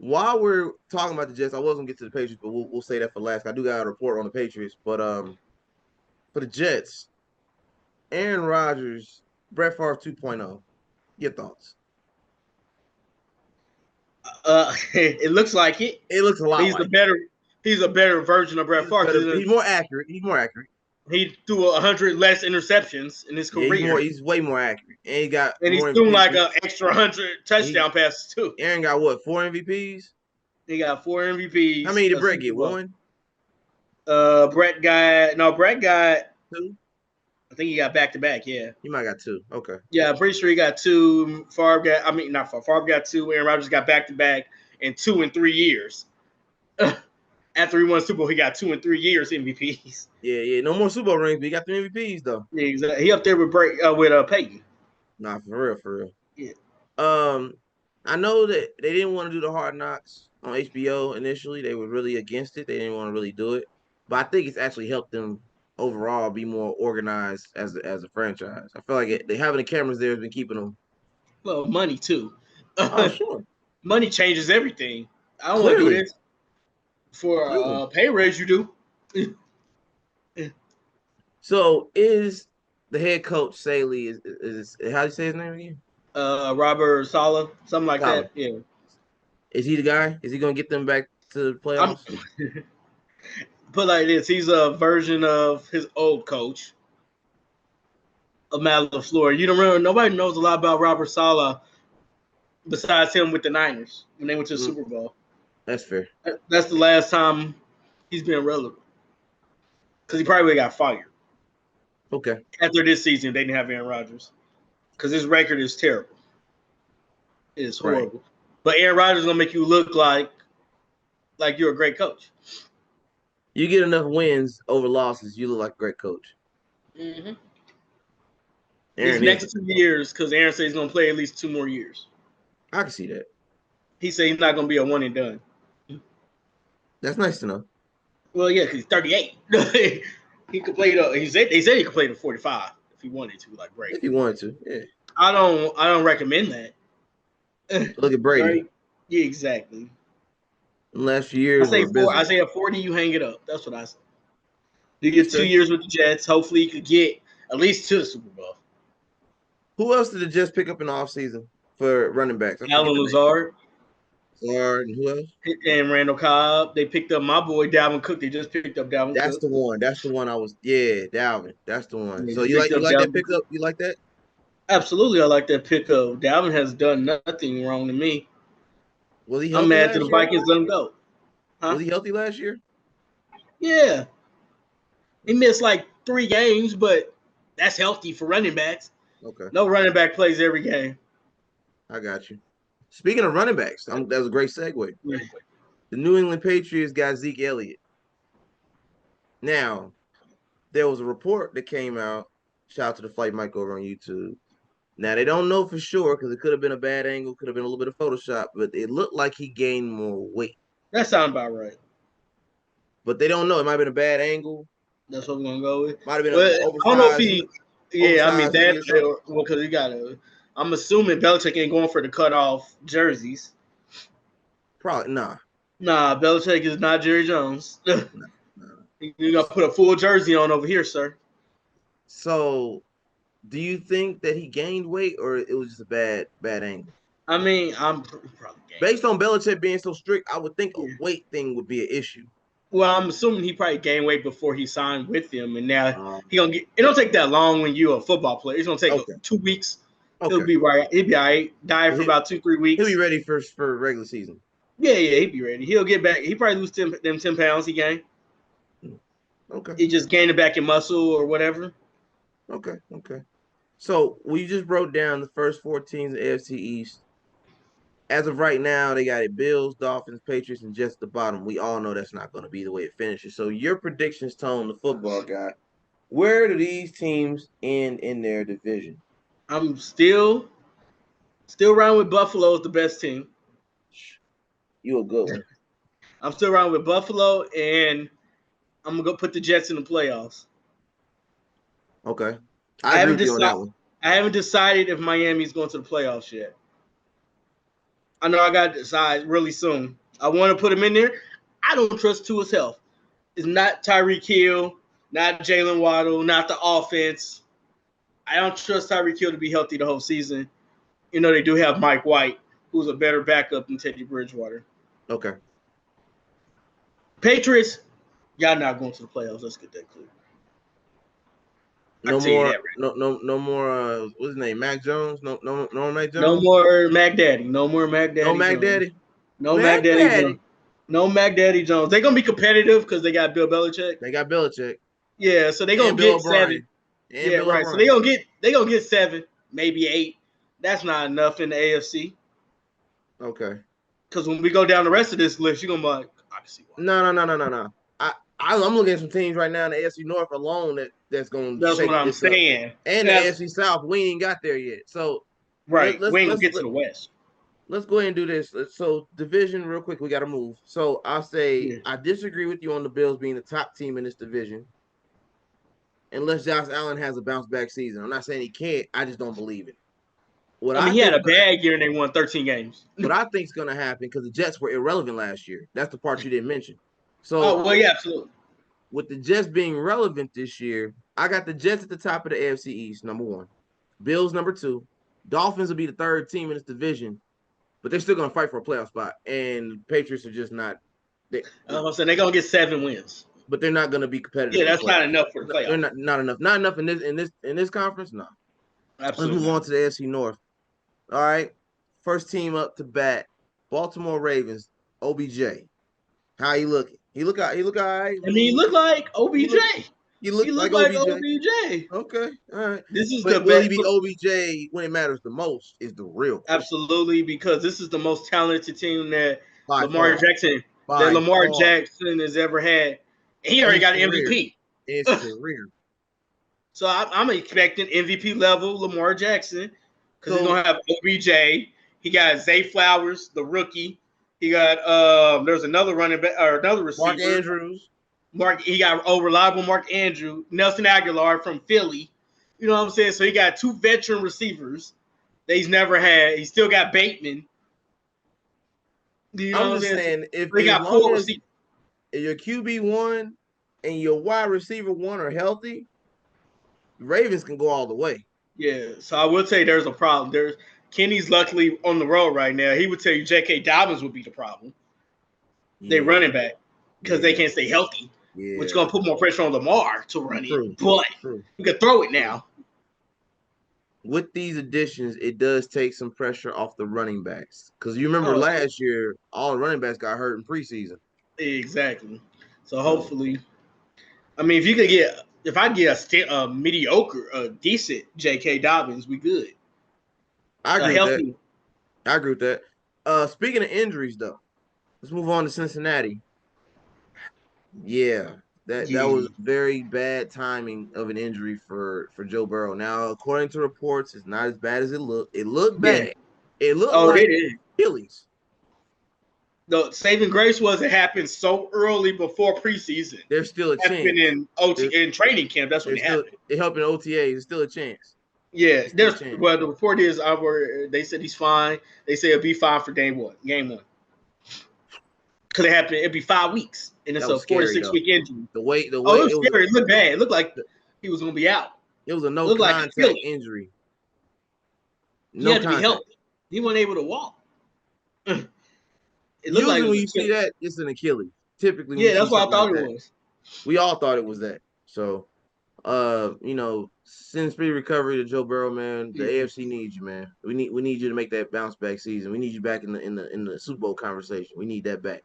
While we're talking about the Jets, I was gonna get to the Patriots, but we'll say that for last. I do got a report on the Patriots, but for the Jets, Aaron Rodgers, Brett Favre 2.0. Your thoughts? It looks like it. It looks a lot He's a like better he's a better version of Brett he's Favre better. because He's more accurate. He's more accurate. he threw 100 less interceptions in his Yeah, he's more. career, He's way more accurate, and he got and he's more thrown MVP. like an extra 100 He touchdown passes too. Aaron got what, 4 MVPs? He got 4 How MVPs, many did a Brett Super get? Bowl. One, Brett got. two. I think he got back to back. Yeah, He might got two. Okay. yeah. I'm pretty sure he got two. Favre got. I mean, not Favre. Favre got two. Aaron Rodgers got back to back in 2 and 3 years. After he won Super Bowl, he got 2 and 3 years MVPs. Yeah. No more Super Bowl rings, but he got the MVPs though. Yeah, exactly. He up there with Peyton. Nah, for real. Yeah. I know that they didn't want to do the Hard Knocks on HBO initially. They were really against it. They didn't want to really do it, but I think it's actually helped them overall be more organized as a franchise. I feel like they having the cameras there has been keeping them. Well, money too. Oh, sure, Money changes everything. I don't want to do clearly, this for clearly. a pay raise. You do. So is the head coach Saley is how do you say his name again? Robert Saleh, something like Tyler. that. Yeah. Is he the guy? Is he gonna get them back to the I'm playoffs? put like this. He's a version of his old coach, of Matt LaFleur. You don't remember? Nobody knows a lot about Robert Saleh besides him with the Niners when they went to the Mm, Super Bowl. that's fair. That's the last time he's been relevant because he probably got fired Okay. after this season. They didn't have Aaron Rodgers because his record is terrible. It is Right. horrible. But Aaron Rodgers is gonna make you look like you're a great coach. You get enough wins over losses, you look like a great coach. Mm-hmm. These Aaron is. next 2 years, because Aaron said he's gonna play at least 2 more years. I can see that. He said he's not gonna be a one and done. That's nice to know. Well, yeah, because he's 38. He could play. They said he could play to 45 if he wanted to, like If Brady. he wanted to, yeah. I don't recommend that. Look at Brady. Right? Yeah, exactly. The last few I years say were abysmal. I say at 40 you hang it up. That's what I say. You get That's 2 fair. years with the Jets. Hopefully you could get at least to the Super Bowl. Who else did the Jets pick up in the offseason for running backs? I forget Alan the name. Lazard Lazard and who else? and Randall Cobb. They picked up my boy Dalvin Cook. They just picked up Dalvin That's Cook. the one. That's the one I was. Yeah, Dalvin. That's the one. They So just you picked like up that Dalvin pickup? Cook. You like that? Absolutely, I like that pickup. Dalvin has done nothing wrong to me. Was he I'm healthy mad that the last year? Vikings let him go. Huh? Was he healthy last year? Yeah. He missed like 3 games, but that's healthy for running backs. Okay, No running back plays every game. I got you. Speaking of running backs, that was a great segue. Yeah. The New England Patriots got Zeke Elliott. Now, there was a report that came out. Shout out to the Flight Mike over on YouTube. Now they don't know for sure because it could have been a bad angle, could have been a little bit of Photoshop, but it looked like he gained more weight. That sounds about right. But they don't know. It might have been a bad angle. That's what we're gonna go with. Might have been But an I don't know if oversized, he. Yeah, I mean oversized hoodie that. or something. Well, because he got a. I'm assuming Belichick ain't going for the cutoff jerseys. Probably nah. Nah, Belichick is not Jerry Jones. nah, nah. You got to put a full jersey on over here, sir. So, do you think that he gained weight or it was just a bad angle? I mean, I'm probably Based on Belichick being so strict, I would think a Yeah. weight thing would be an issue. Well, I'm assuming he probably gained weight before he signed with them, and now he Um, gonna get. It don't take that long when you're a football player. It's gonna take okay, 2 weeks. He'll okay. be right. He'll be all right. Diet for He, about 2-3 he'll weeks. be ready for regular season. Yeah, he'll be ready. He'll get back. He probably lose 10 pounds he gained. Okay, He just gained it back in muscle or whatever. okay. So we just broke down the first 4 teams in the AFC East. As of right now, they got it Bills, Dolphins, Patriots, and Jets at the bottom. We all know that's not going to be the way it finishes. So your predictions, Tone, the football guy, where do these teams end in their division? I'm still around with Buffalo as the best team. You a good one. I'm still around with Buffalo, and I'm gonna go put the Jets in the playoffs. Okay. I agree with you on that one. I haven't decided if Miami's going to the playoffs yet. I know I got to decide really soon. I want to put him in there. I don't trust Tua's health. It's not Tyreek Hill, not Jalen Waddle, not the offense. I don't trust Tyreek Hill to be healthy the whole season. You know, they do have Mike White, who's a better backup than Teddy Bridgewater. Okay. Patriots, y'all not going to the playoffs. Let's get that clear. I No can tell you more. that right No more. What's his name? Mac Jones. No Mac now. No Jones. more Mac Daddy. No more Mac No Daddy Mac Jones. Daddy. No Mac Mac Daddy Jones. Daddy. No Mac Daddy Jones. They're going to be competitive because they got Bill Belichick. They got Belichick Yeah, so they're and going to Bill get 7. O'Brien and Yeah, Bill right. So they're O'Brien. gonna get 7, maybe 8. That's not enough in the AFC. Okay. Because when we go down the rest of this list, you're gonna be like, I can see why. No. I'm looking at some teams right now in the AFC North alone that's going to That's what shake I'm this up, saying. and the That's AFC South. We ain't got there yet. So right. We ain't gonna get to the West. let's go ahead and do this. So division, real quick, we got to move. So I'll say Yeah. I disagree with you on the Bills being the top team in this division, unless Josh Allen has a bounce back season. I'm not saying he can't. I just don't believe it. What I mean, I he had think a bad year and they won 13 games. what I think is going to happen because the Jets were irrelevant last year. That's the part you didn't mention. So Oh well, yeah, absolutely. with the Jets being relevant this year, I got the Jets at the top of the AFC East, number 1. Bills number 2. Dolphins will be the third team in this division, but they're still going to fight for a playoff spot. And Patriots are just not. I'm saying they're gonna get 7 wins. But they're not going to be competitive Yeah, in the that's not playoffs. enough for the They're playoffs. not enough. Not enough in this conference. No. Let's Absolutely move on not. to the AFC North. All right, first team up to bat, Baltimore Ravens. OBJ. How he looking? He look out. He look all right. I I mean, he mean, looked like he OBJ. look. He He look looked like like OBJ. OBJ. Okay, all right. This is the But will he best. be OBJ when it matters the most? Is the real question. Absolutely, because this is the most talented team that By Lamar far. Jackson that By Lamar far. Jackson has ever had. He In already his got an career. MVP. In his career. So I'm expecting MVP level Lamar Jackson because he's So gonna have OBJ. He got Zay Flowers, the rookie. He got there's another running back or another Mark receiver. Andrews. He got reliable Mark Andrew, Nelson Aguilar from Philly. You know what I'm saying? So he got 2 veteran receivers that he's never had. He still got Bateman. You know I'm what I'm just saying? So saying, if they as got long 4 as receivers. your QB1 and your wide receiver 1 are healthy, Ravens can go all the way. Yeah. So I will tell you there's a problem. There's Kenny's luckily on the road right now. He would tell you J.K. Dobbins would be the problem. They Yeah, running back because they yeah, can't stay healthy, which is yeah. gonna put more pressure on Lamar to run it. True, But true. you can throw it now. With these additions, it does take some pressure off the running backs. Because you remember Oh, last year, all the running backs got hurt in preseason. exactly. So So hopefully, I mean, if I get a mediocre, a decent J.K. Dobbins, we good. I A agree with that. healthy, I agree with that. Speaking of injuries, though, let's move on to Cincinnati. Yeah, that yeah, was very bad timing of an injury for Joe Burrow. Now, according to reports, it's not as bad as it looked. It looked yeah. bad. It looked Oh, like it is. Achilles. The saving grace was it happened so early before preseason. There's still a It happened chance. in OT There, in training camp. That's when there's it still happened. it helping OTAs. There's still a chance. Yeah, There's still a chance. the report is they said he's fine. They say it'll be fine for game 1. Because it happened, it'd be 5 weeks, and it's That a was 4 to scary 6 though. week injury. The Oh, way it was scary. It looked bad. It looked like he was gonna be out. it was a It no looked like contact Achilles. injury. He No had to be contact. healthy. He wasn't able to walk. It looked like Usually it when was you see Achilles. that, it's an Achilles. Typically when you Yeah, see that's what I something thought like it that. was. We all thought it was that. So send speed recovery to Joe Burrow, man. The Yeah. AFC needs you, man. We need you to make that bounce back season. We need you back in the Super Bowl conversation. We need that back.